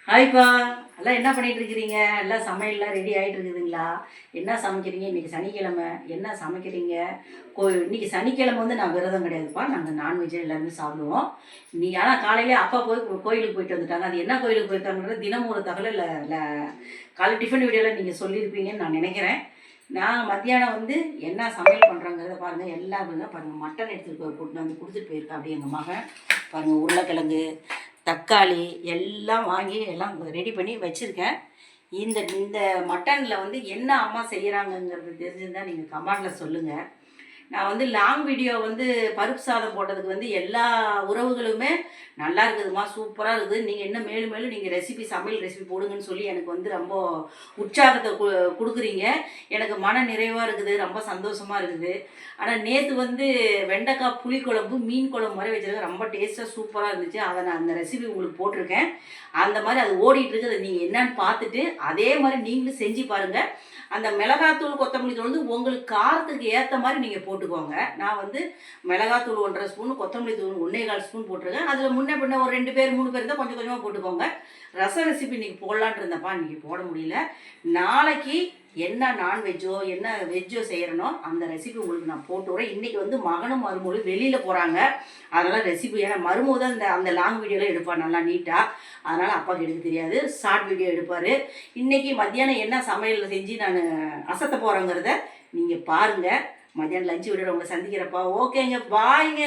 ஹாய்ப்பா, எல்லாம் என்ன பண்ணிட்டு இருக்கிறீங்க? எல்லாம் சமையல்லாம் ரெடி ஆகிட்டு இருக்குதுங்களா? என்ன சமைக்கிறீங்க? இன்றைக்கி சனிக்கிழமை என்ன சமைக்கிறீங்க? இன்றைக்கி சனிக்கிழமை வந்து நான் விரதம் கிடையாதுப்பா. நாங்கள் நான்வெஜ்ஜே எல்லாருமே சாப்பிடுவோம். இன்னைக்கு ஆனால் காலையிலே அப்பா கோயிலுக்கு போயிட்டு வந்துட்டாங்க. அது என்ன கோயிலுக்கு போயிருக்காங்கன்றது தினமும் ஒரு தகவல் காலை டிஃபன் வீடியோவில் நீங்கள் சொல்லியிருப்பீங்கன்னு நான் நினைக்கிறேன். நான் மத்தியானம் வந்து என்ன சமையல் பண்ணுறாங்கிறத பாருங்கள். எல்லாம் பாருங்கள், மட்டன் எடுத்துகிட்டு கூட்டிட்டு வந்து கொடுத்துட்டு போயிருக்கா அப்படி எங்கள் மகன். பாருங்கள், உருளைக்கிழங்கு, தக்காளி எல்லாம் வாங்கி எல்லாம் ரெடி பண்ணி வச்சுருக்கேன். இந்த இந்த மட்டனில் வந்து என்ன அம்மா செய்கிறாங்கங்கிறது தெரிஞ்சுருந்தால் நீங்கள் கமெண்டில் சொல்லுங்கள். நான் வந்து லாங் வீடியோ வந்து பருப்பு சாதம் போட்டதுக்கு வந்து எல்லா உறவுகளுமே நல்லா இருக்குதுமா, சூப்பராக இருக்குது, நீங்கள் இன்னும் மேலும் மேலும் நீங்கள் சமையல் ரெசிபி போடுங்கன்னு சொல்லி எனக்கு வந்து ரொம்ப உற்சாகத்தை கொடுக்குறீங்க. எனக்கு மன நிறைவாக இருக்குது, ரொம்ப சந்தோஷமாக இருக்குது. ஆனால் நேற்று வந்து வெண்டைக்காய் புளிக்குழம்பு மீன் குழம்பு மாதிரி வச்சுருக்கேன், ரொம்ப டேஸ்ட்டாக சூப்பராக இருந்துச்சு. அதை நான் அந்த ரெசிபி உங்களுக்கு போட்டிருக்கேன். அந்த மாதிரி அது ஓடிட்டு இருக்குது. நீங்கள் என்னன்னு பார்த்துட்டு அதே மாதிரி நீங்களும் செஞ்சு பாருங்கள். அந்த மிளகாத்தூள் கொத்தமல்லி தூள் வந்து உங்களுக்கு காரத்துக்கு ஏற்ற மாதிரி நீங்கள் போட்டுக்கோங்க. நான் வந்து மிளகாத்தூள் 1.5 ஸ்பூன், கொத்தமல்லி தூள் 1.25 ஸ்பூன் போட்டிருக்கேன். அதில் முன்ன பின்ன ஒரு 2 பேர் 3 பேர் தான் கொஞ்சம் கொஞ்சமாக போட்டுக்கோங்க. ரசம் ரெசிபி இன்றைக்கி போடலான்ட்டு இருந்தப்பா, இன்றைக்கி போட முடியல. நாளைக்கு என்ன நான்வெஜ்ஜோ என்ன வெஜ்ஜோ செய்கிறனோ அந்த ரெசிபி உங்களுக்கு நான் போட்டு விட்றேன். இன்றைக்கி வந்து மகனும் மருமகளும் வெளியில் போகிறாங்க. அதனால் ரெசிபி ஏன்னா மருமக தான் அந்த லாங் வீடியோலாம் எடுப்பார் நல்லா நீட்டாக. அதனால் அப்பாவுக்கு எடுக்க தெரியாது, ஷார்ட் வீடியோ எடுப்பார். இன்றைக்கி மத்தியானம் என்ன சமையல் செஞ்சு நான் அசத்த போகிறேங்கிறத நீங்கள் பாருங்கள். மத்தியானம் லஞ்சு வீடியோவில் உங்களை சந்திக்கிறப்பா. ஓகேங்க, பாய்ங்க.